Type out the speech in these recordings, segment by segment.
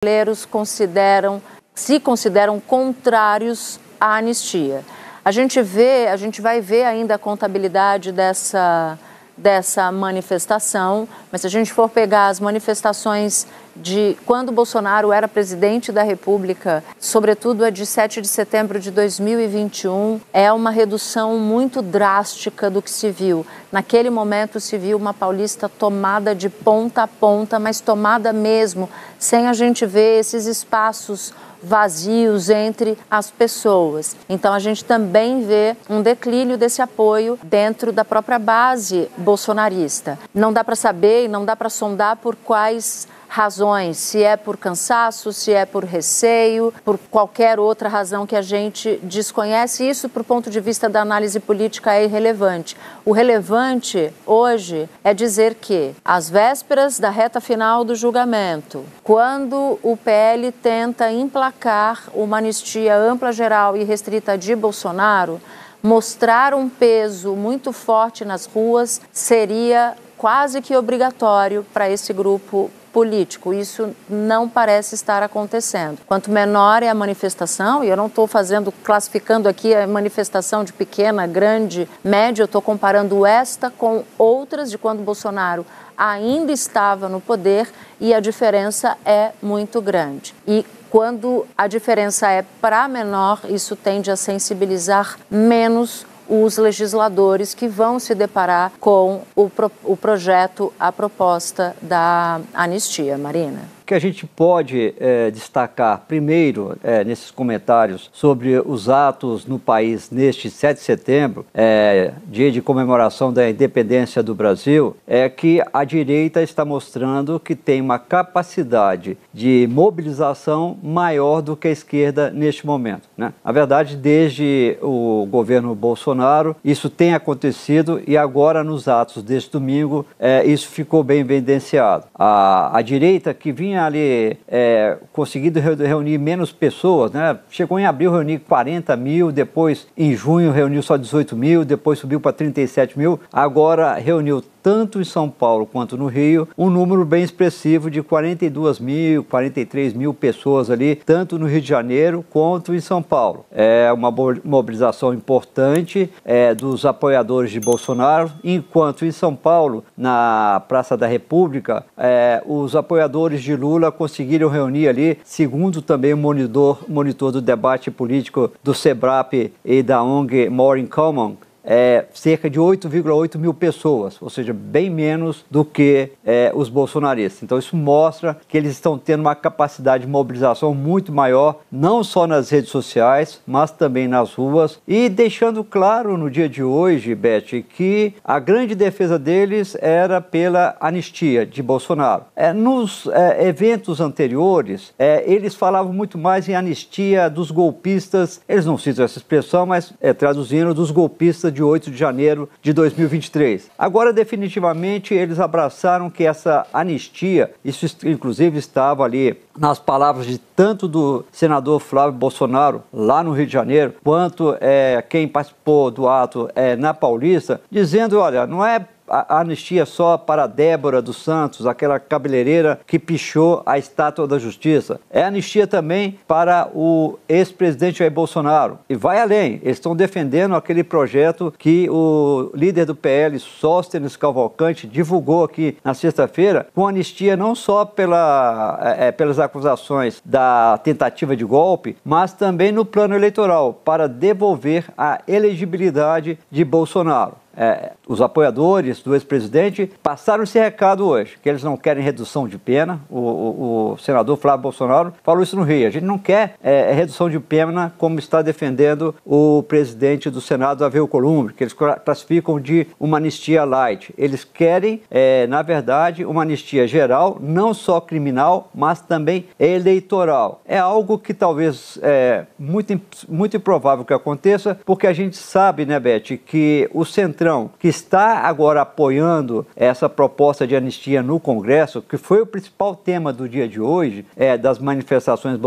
brasileiros se consideram contrários à anistia. A gente vai ver ainda a contabilidade dessa manifestação, mas se a gente for pegar as manifestações de quando Bolsonaro era presidente da República, sobretudo a de 7 de setembro de 2021, é uma redução muito drástica do que se viu. Naquele momento se viu uma Paulista tomada de ponta a ponta, mas tomada mesmo, sem a gente ver esses espaços vazios entre as pessoas. Então a gente também vê um declínio desse apoio dentro da própria base bolsonarista. Não dá para saber e não dá para sondar por quais razões, se é por cansaço, se é por receio, por qualquer outra razão que a gente desconhece. Isso, do ponto de vista da análise política, é irrelevante. O relevante hoje é dizer que, às vésperas da reta final do julgamento, quando o PL tenta emplacar uma anistia ampla, geral e restrita de Bolsonaro, mostrar um peso muito forte nas ruas seria quase que obrigatório para esse grupo político. Isso não parece estar acontecendo. Quanto menor é a manifestação, e eu não estou classificando aqui a manifestação de pequena, grande, média, eu estou comparando esta com outras de quando Bolsonaro ainda estava no poder, e a diferença é muito grande. E quando a diferença é para menor, isso tende a sensibilizar menos os legisladores que vão se deparar com o projeto, a proposta da anistia. Marina. Que a gente pode destacar primeiro nesses comentários sobre os atos no país neste 7 de setembro, dia de comemoração da independência do Brasil, é que a direita está mostrando que tem uma capacidade de mobilização maior do que a esquerda neste momento, né? Na verdade, desde o governo Bolsonaro, isso tem acontecido, e agora nos atos deste domingo isso ficou bem evidenciado. A direita, que vinha ali conseguindo reunir menos pessoas, né? Chegou em abril a reunir 40 mil, depois em junho reuniu só 18 mil, depois subiu para 37 mil, agora reuniu tanto em São Paulo quanto no Rio, um número bem expressivo de 42 mil, 43 mil pessoas ali, tanto no Rio de Janeiro quanto em São Paulo. É uma mobilização importante dos apoiadores de Bolsonaro, enquanto em São Paulo, na Praça da República, os apoiadores de Lula conseguiram reunir ali, segundo também o monitor do debate político do SEBRAP e da ONG More in Common, cerca de 8,8 mil pessoas, ou seja, bem menos do que os bolsonaristas. Então isso mostra que eles estão tendo uma capacidade de mobilização muito maior, não só nas redes sociais, mas também nas ruas, e deixando claro no dia de hoje, Beth, que a grande defesa deles era pela anistia de Bolsonaro. Nos eventos anteriores, eles falavam muito mais em anistia dos golpistas, eles não citam essa expressão, mas traduzindo, dos golpistas de 8 de janeiro de 2023. Agora, definitivamente, eles abraçaram que essa anistia, isso inclusive estava ali nas palavras de tanto do senador Flávio Bolsonaro, lá no Rio de Janeiro, quanto quem participou do ato na Paulista, dizendo, olha, não é a anistia só para Débora dos Santos, aquela cabeleireira que pichou a estátua da justiça. É anistia também para o ex-presidente Jair Bolsonaro. E vai além, eles estão defendendo aquele projeto que o líder do PL, Sóstenes Cavalcante, divulgou aqui na sexta-feira, com anistia não só pelas acusações da tentativa de golpe, mas também no plano eleitoral, para devolver a elegibilidade de Bolsonaro. Os apoiadores do ex-presidente passaram esse recado hoje, que eles não querem redução de pena. O senador Flávio Bolsonaro falou isso no Rio. A gente não quer redução de pena como está defendendo o presidente do Senado, Davi Alcolumbre, que eles classificam de uma anistia light. Eles querem, na verdade, uma anistia geral, não só criminal, mas também eleitoral. É algo que talvez muito improvável que aconteça, porque a gente sabe, né, Beth, que o Centrão, que está agora apoiando essa proposta de anistia no Congresso, que foi o principal tema do dia de hoje, das manifestações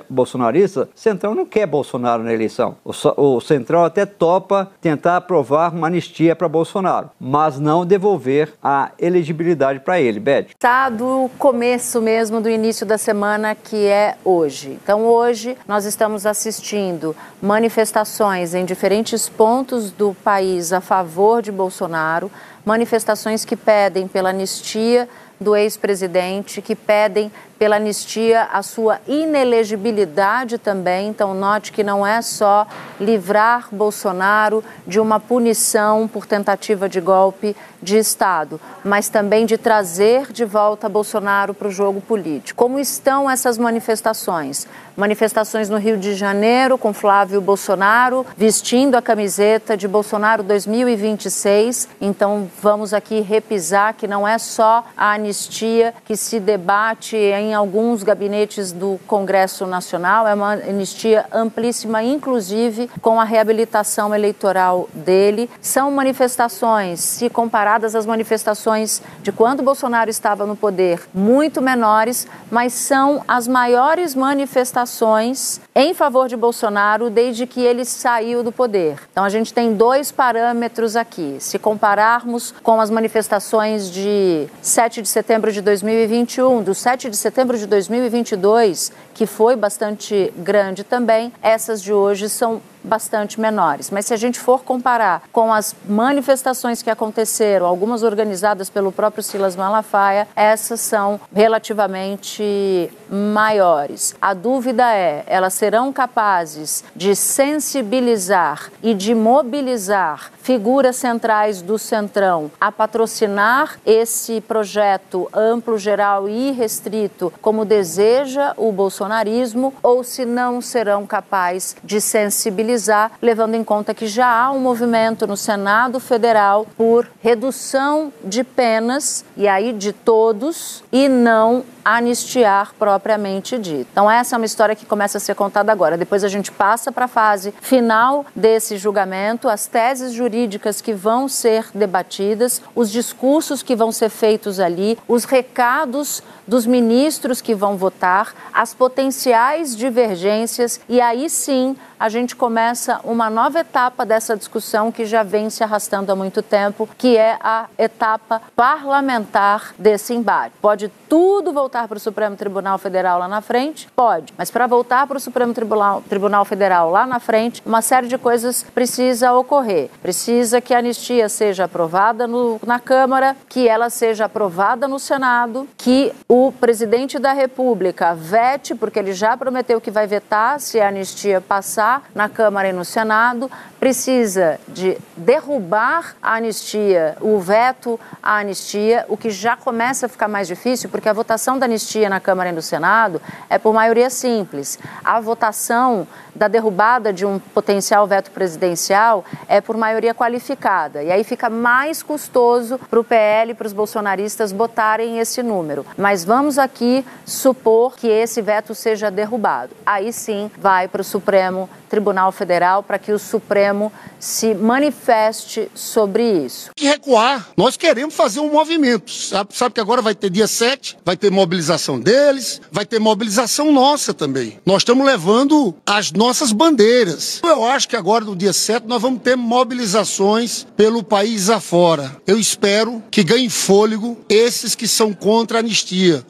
bolsonaristas. O Centrão não quer Bolsonaro na eleição. O Centrão até topa tentar aprovar uma anistia para Bolsonaro, mas não devolver a elegibilidade para ele. Beth. Está do começo mesmo, do início da semana, que é hoje. Então, hoje, nós estamos assistindo manifestações em diferentes pontos do país a favor de Bolsonaro, manifestações que pedem pela anistia do ex-presidente, que pedem pela anistia a sua inelegibilidade também. Então, note que não é só livrar Bolsonaro de uma punição por tentativa de golpe de Estado, mas também de trazer de volta Bolsonaro para o jogo político. Como estão essas manifestações? Manifestações no Rio de Janeiro, com Flávio Bolsonaro vestindo a camiseta de Bolsonaro 2026. Então, vamos aqui repisar que não é só a anistia que se debate em alguns gabinetes do Congresso Nacional, é uma anistia amplíssima, inclusive com a reabilitação eleitoral dele. São manifestações, se comparadas às manifestações de quando Bolsonaro estava no poder, muito menores, mas são as maiores manifestações em favor de Bolsonaro desde que ele saiu do poder. Então, a gente tem dois parâmetros aqui. Se compararmos com as manifestações de 7 de setembro de 2021, do 7 de setembro de 2022, que foi bastante grande também, essas de hoje são bastante menores. Mas se a gente for comparar com as manifestações que aconteceram, algumas organizadas pelo próprio Silas Malafaia, essas são relativamente maiores. A dúvida é, elas serão capazes de sensibilizar e de mobilizar figuras centrais do Centrão a patrocinar esse projeto amplo, geral e restrito, como deseja o bolsonarismo, ou se não serão capazes de sensibilizar, levando em conta que já há um movimento no Senado Federal por redução de penas, e aí de todos, e não anistiar propriamente dito. Então, essa é uma história que começa a ser contada agora. Depois a gente passa para a fase final desse julgamento, as teses jurídicas que vão ser debatidas, os discursos que vão ser feitos ali, os recados dos ministros que vão votar, as potenciais divergências, e aí sim a gente começa uma nova etapa dessa discussão que já vem se arrastando há muito tempo, que é a etapa parlamentar desse embate. Pode tudo voltar para o Supremo Tribunal Federal lá na frente? Pode, mas para voltar para o Supremo Tribunal Federal lá na frente, uma série de coisas precisa ocorrer. Precisa que a anistia seja aprovada na Câmara, que ela seja aprovada no Senado, que o presidente da República vete, porque ele já prometeu que vai vetar se a anistia passar na Câmara e no Senado, precisa de derrubar a anistia, o veto à anistia, o que já começa a ficar mais difícil, porque a votação da anistia na Câmara e no Senado é por maioria simples. A votação da derrubada de um potencial veto presidencial é por maioria qualificada. E aí fica mais custoso para o PL e para os bolsonaristas botarem esse número. Mas vamos aqui supor que esse veto seja derrubado. Aí sim vai para o Supremo Tribunal Federal para que o Supremo se manifeste sobre isso. Que recuar. Nós queremos fazer um movimento. Sabe que agora vai ter dia 7, vai ter mobilização deles, vai ter mobilização nossa também. Nós estamos levando as nossas bandeiras. Eu acho que agora, no dia 7, nós vamos ter mobilizações pelo país afora. Eu espero que ganhem fôlego esses que são contra a anistia.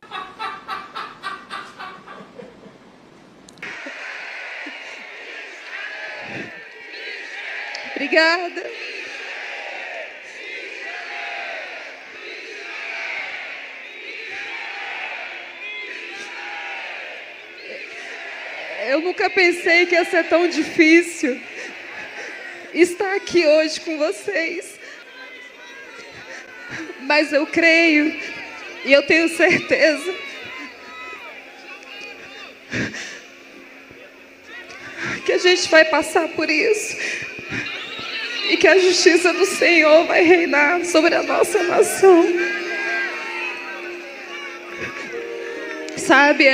Obrigada. Eu nunca pensei que ia ser tão difícil estar aqui hoje com vocês. Mas eu creio e eu tenho certeza que a gente vai passar por isso. E que a justiça do Senhor vai reinar sobre a nossa nação. Sabe,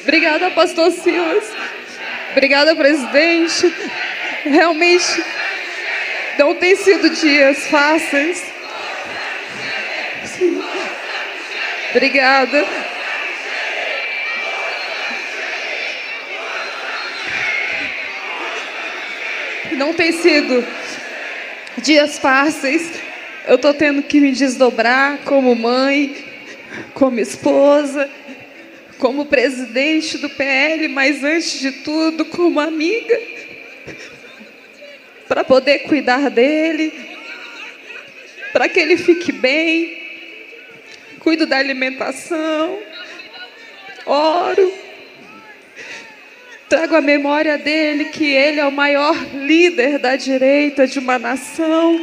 Obrigada, pastor Silas. Obrigada, presidente. Realmente não tem sido dias fáceis. Sim. Obrigada. Não tem sido dias fáceis. Eu estou tendo que me desdobrar como mãe, como esposa, como presidente do PL, mas antes de tudo, como amiga, para poder cuidar dele, para que ele fique bem. Cuido da alimentação, oro, trago a memória dele que ele é o maior líder da direita de uma nação.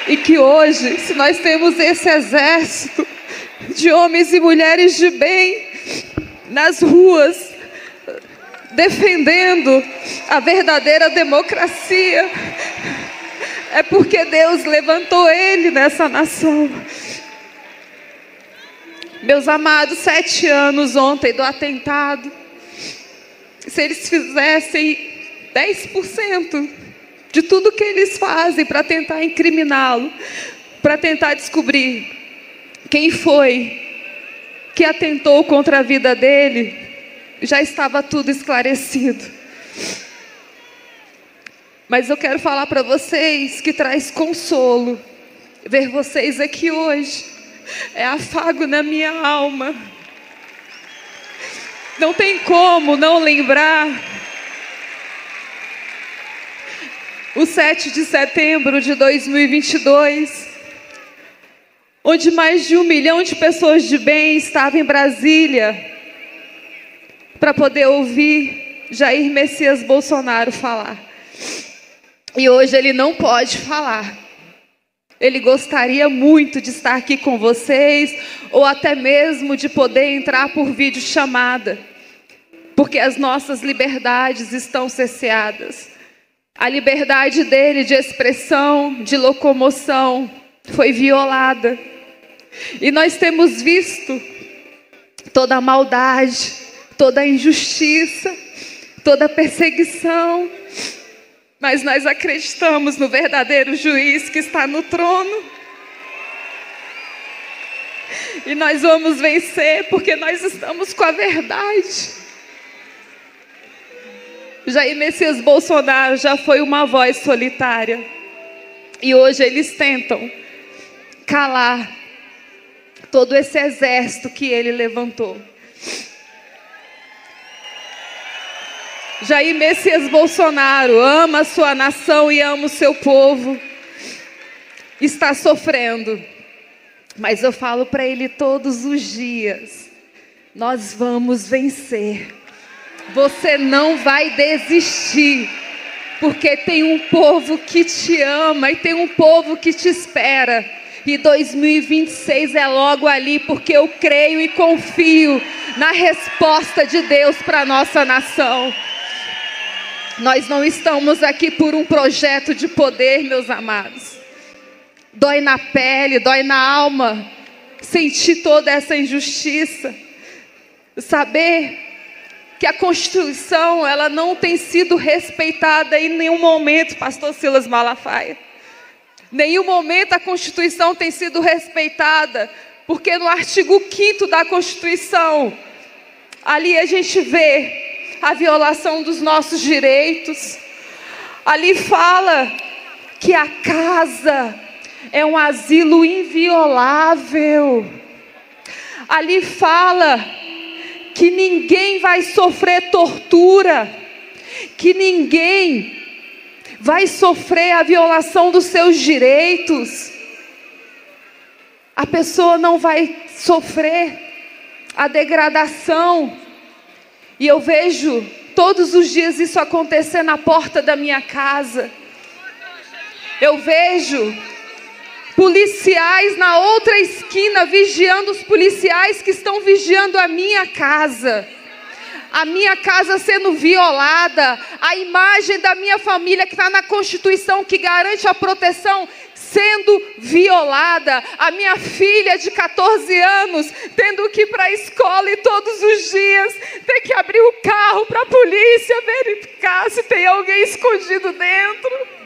E que hoje, se nós temos esse exército de homens e mulheres de bem nas ruas, defendendo a verdadeira democracia, é porque Deus levantou ele nessa nação. Meus amados, 7 anos ontem do atentado. Se eles fizessem 10% de tudo que eles fazem para tentar incriminá-lo, para tentar descobrir quem foi que atentou contra a vida dele, já estava tudo esclarecido. Mas eu quero falar para vocês que traz consolo ver vocês aqui hoje. É afago na minha alma. Não tem como não lembrar o 7 de setembro de 2022, onde mais de 1 milhão de pessoas de bem estavam em Brasília para poder ouvir Jair Messias Bolsonaro falar. E hoje ele não pode falar. Ele gostaria muito de estar aqui com vocês, ou até mesmo de poder entrar por videochamada, porque as nossas liberdades estão cerceadas. A liberdade dele de expressão, de locomoção, foi violada. E nós temos visto toda a maldade, toda a injustiça, toda a perseguição. Mas nós acreditamos no verdadeiro juiz que está no trono. E nós vamos vencer porque nós estamos com a verdade. Jair Messias Bolsonaro já foi uma voz solitária. E hoje eles tentam calar todo esse exército que ele levantou. Jair Messias Bolsonaro ama a sua nação e ama o seu povo. Está sofrendo. Mas eu falo para ele todos os dias: nós vamos vencer. Você não vai desistir. Porque tem um povo que te ama e tem um povo que te espera. E 2026 é logo ali, porque eu creio e confio na resposta de Deus para a nossa nação. Nós não estamos aqui por um projeto de poder, meus amados. Dói na pele, dói na alma, sentir toda essa injustiça. Saber que a Constituição, ela não tem sido respeitada em nenhum momento, pastor Silas Malafaia. Nenhum momento a Constituição tem sido respeitada, porque no artigo 5º da Constituição, ali a gente vê a violação dos nossos direitos. Ali fala que a casa é um asilo inviolável. Ali fala que ninguém vai sofrer tortura, que ninguém vai sofrer a violação dos seus direitos. A pessoa não vai sofrer a degradação. E eu vejo todos os dias isso acontecer na porta da minha casa. Eu vejo policiais na outra esquina vigiando os policiais que estão vigiando a minha casa. a minha casa sendo violada, a imagem da minha família que está na Constituição, que garante a proteção, sendo violada, a minha filha de 14 anos tendo que ir para a escola e todos os dias ter que abrir o carro para a polícia verificar se tem alguém escondido dentro.